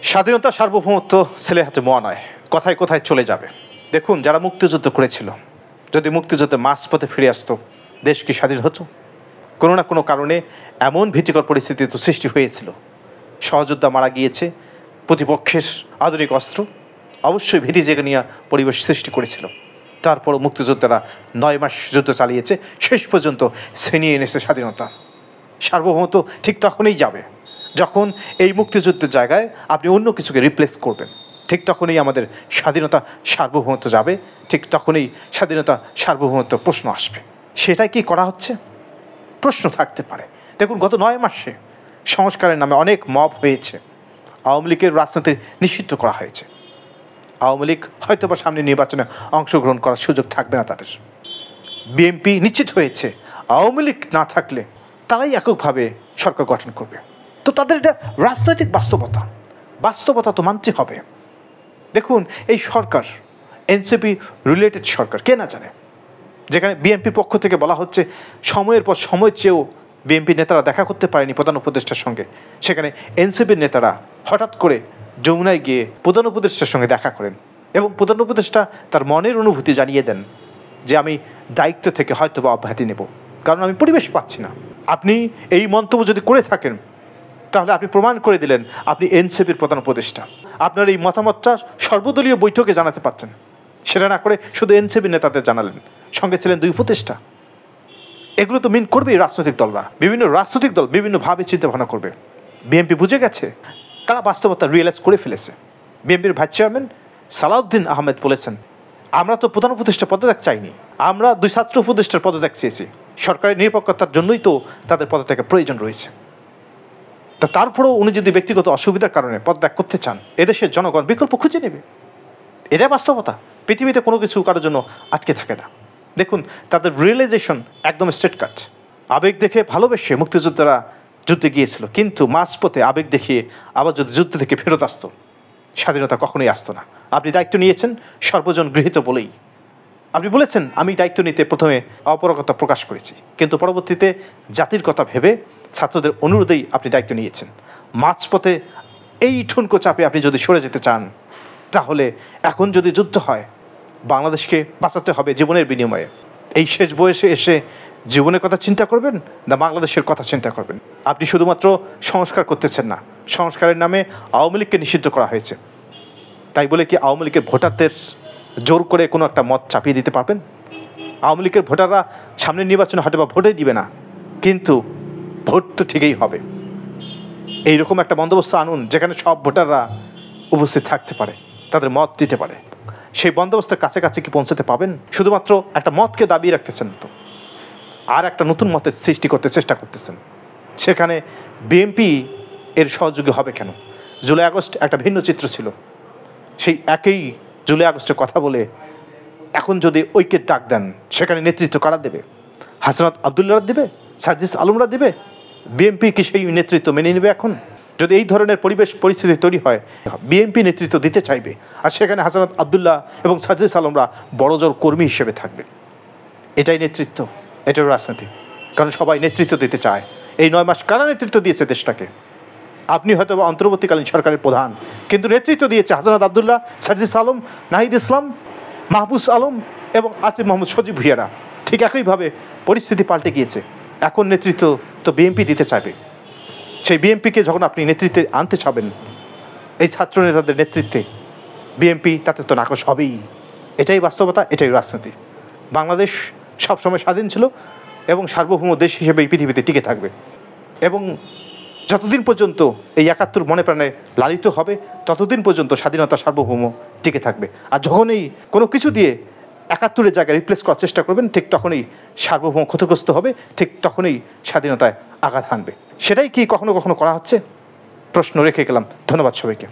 স্বাধীনতা সার্বভৌমত্ব ছেলে হাতে মোয়া নয়, কথায় কথায় চলে যাবে। দেখুন, যারা মুক্তিযুদ্ধ করেছিল, যদি মুক্তিযুদ্ধে মাঝপথে ফিরে আসতো, দেশ কি স্বাধীন হতো? কোনো না কোনো কারণে এমন ভীতিকর পরিস্থিতি তো সৃষ্টি হয়েছিল। সহযোদ্ধা মারা গিয়েছে, প্রতিপক্ষের আধুনিক অস্ত্র অবশ্যই ভীতি জেগে নিয়ে পরিবেশ সৃষ্টি করেছিল। তারপরও মুক্তিযোদ্ধারা 9 মাস যুদ্ধ চালিয়েছে, শেষ পর্যন্ত ছিনিয়ে এনেছে স্বাধীনতা। সার্বভৌমত্ব ঠিক তখনই যাবে যখন এই মুক্তিযুদ্ধের জায়গায় আপনি অন্য কিছুকে রিপ্লেস করবেন। ঠিক তখনই আমাদের স্বাধীনতা সার্বভৌমত্ব যাবে, ঠিক তখনই স্বাধীনতা সার্বভৌমত্ব প্রশ্ন আসবে। সেটাই কি করা হচ্ছে? প্রশ্ন থাকতে পারে। দেখুন, গত 9 মাসে সংস্কারের নামে অনেক মব হয়েছে। আওয়ামী লীগের রাজনীতি নিষিদ্ধ করা হয়েছে। আওয়ামী লীগ হয়তো বা সামনে নির্বাচনে অংশগ্রহণ করার সুযোগ থাকবে না তাদের। বিএনপি নিশ্চিত হয়েছে আওয়ামী লীগ না থাকলে তারাই এককভাবে সরকার গঠন করবে। তো তাদের এটা রাজনৈতিক বাস্তবতা তো মানতে হবে। দেখুন, এই সরকার এনসিপি রিলেটেড সরকার, কে না জানে, যেখানে বিএনপির পক্ষ থেকে বলা হচ্ছে সময়ের পর সময় চেয়েও বিএনপি নেতারা দেখা করতে পারেনি প্রধান উপদেষ্টার সঙ্গে। সেখানে এনসিপির নেতারা হঠাৎ করে যমুনায় গিয়ে প্রধান উপদেষ্টার সঙ্গে দেখা করেন এবং প্রধান উপদেষ্টা তার মনের অনুভূতি জানিয়ে দেন যে আমি দায়িত্ব থেকে হয়তো বা অব্যাহতি নেব, কারণ আমি পরিবেশ পাচ্ছি না। আপনি এই মন্তব্য যদি করে থাকেন, তাহলে আপনি প্রমাণ করে দিলেন আপনি এনসিপির প্রধান উপদেষ্টা। আপনার এই মতামতটা সর্বদলীয় বৈঠকে জানাতে পারছেন, সেটা না করে শুধু এনসিপির নেতাদের জানালেন, সঙ্গে ছিলেন 2 উপদেষ্টা। এগুলো তো মিন করবেই রাজনৈতিক দলরা। বিভিন্ন রাজনৈতিক দল বিভিন্নভাবে চিন্তাভাবনা করবে। বিএনপি বুঝে গেছে, তারা বাস্তবতা রিয়েলাইজ করে ফেলেছে। বিএনপির ভাইস চেয়ারম্যান সালাউদ্দিন আহমেদ বলেছেন, আমরা তো প্রধান উপদেষ্টা পদত্যাগ চাইনি, আমরা 2 ছাত্র উপদেষ্টার পদত্যাগ চেয়েছি। সরকারের নিরপেক্ষতার জন্যই তো তাদের পদত্যাগের প্রয়োজন রয়েছে। তা তারপরেও উনি যদি ব্যক্তিগত অসুবিধার কারণে পদত্যাগ করতে চান, এদেশের জনগণ বিকল্প খুঁজে নেবে। এটাই বাস্তবতা। পৃথিবীতে কোনো কিছু কারোর জন্য আটকে থাকে না। দেখুন, তাদের রিয়েলাইজেশন একদম স্ট্রেট কাট। আবেগ দেখে ভালোবেসে মুক্তিযোদ্ধারা যুদ্ধে গিয়েছিল, কিন্তু মাঝপথে আবেগ দেখিয়ে আবার যদি যুদ্ধ থেকে ফেরত আসতো, স্বাধীনতা কখনোই আসতো না। আপনি দায়িত্ব নিয়েছেন সর্বজন গৃহীত বলেই। আপনি বলেছেন আমি দায়িত্ব নিতে প্রথমে অপারগতা প্রকাশ করেছি, কিন্তু পরবর্তীতে জাতির কথা ভেবে ছাত্রদের অনুরোধেই আপনি দায়িত্ব নিয়েছেন। মাঝপথে এই ঠুনকো চাপে আপনি যদি সরে যেতে চান, তাহলে এখন যদি যুদ্ধ হয়, বাংলাদেশকে বাঁচাতে হবে জীবনের বিনিময়ে। এই শেষ বয়সে এসে জীবনের কথা চিন্তা করবেন না বাংলাদেশের কথা চিন্তা করবেন? আপনি শুধুমাত্র সংস্কার করতেছেন না, সংস্কারের নামে আওয়ামী লীগকে নিষিদ্ধ করা হয়েছে। তাই বলে কি আওয়ামী লীগের ভোটারদের জোর করে কোনো একটা মত চাপিয়ে দিতে পারবেন? আওয়ামী লীগের ভোটাররা সামনের নির্বাচনে হয়তো বা ভোটই দিবে না, কিন্তু ভোট তো ঠিকই হবে। এইরকম একটা বন্দোবস্ত আনুন যেখানে সব ভোটাররা উপস্থিত থাকতে পারে, তাদের মত দিতে পারে। সেই বন্দোবস্তের কাছাকাছি কি পৌঁছতে পাবেন? শুধুমাত্র একটা মতকে দাবিয়ে রাখতেছেন তো, আর একটা নতুন মতের সৃষ্টি করতে চেষ্টা করতেছেন। সেখানে বিএনপি এর সহযোগী হবে কেন? জুলাই আগস্ট একটা ভিন্ন চিত্র ছিল। সেই একই জুলাই আগস্টের কথা বলে এখন যদি ঐক্যের ডাক দেন, সেখানে নেতৃত্ব কারা দেবে? হাসনাত আবদুল্লাহরা দেবে? সার্জিস আলমরা দেবে? বিএনপি কি সেই নেতৃত্ব মেনে নেবে? এখন যদি এই ধরনের পরিস্থিতি তৈরি হয়, বিএনপি নেতৃত্ব দিতে চাইবে, আর সেখানে হাসনাত আবদুল্লাহ এবং সার্জিস আলমরা বড়জোর কর্মী হিসেবে থাকবে। এটাই নেতৃত্ব, এটাই রাজনীতি। কারণ সবাই নেতৃত্ব দিতে চায়। এই 9 মাস কারা নেতৃত্ব দিয়েছে দেশটাকে? আপনি হয়তো বা অন্তর্বর্তীকালীন সরকারের প্রধান, কিন্তু নেতৃত্ব দিয়েছে হাসনাত আবদুল্লাহ, সার্জিস আলম, নাহিদ ইসলাম, মাহবুস আলম এবং আসিফ মাহমুদ সজীব ভুইয়ারা। ঠিক একইভাবে পরিস্থিতি পাল্টে গিয়েছে। এখন নেতৃত্ব তো বিএনপি দিতে চাইবে। সেই বিএনপিকে যখন আপনি নেতৃত্বে আনতে চাবেন, এই ছাত্র নেতাদের নেতৃত্বে, বিএনপি তাতে তো নাকশ হবেই। এটাই বাস্তবতা, এটাই রাজনীতি। বাংলাদেশ সবসময় স্বাধীন ছিল এবং সার্বভৌম দেশ হিসেবে এই পৃথিবীতে টিকে থাকবে। এবং যতদিন পর্যন্ত এই 71 মনে প্রাণে লালিত হবে, ততদিন পর্যন্ত স্বাধীনতা সার্বভৌম টিকে থাকবে। আর যখনই কোনো কিছু দিয়ে 71-এর জায়গায় রিপ্লেস করার চেষ্টা করবেন, ঠিক তখনই সার্বভৌম ক্ষতিগ্রস্ত হবে, ঠিক তখনই স্বাধীনতায় আঘাত হানবে। সেটাই কি কখনো কখনো করা হচ্ছে? প্রশ্ন রেখে গেলাম। ধন্যবাদ সবাইকে।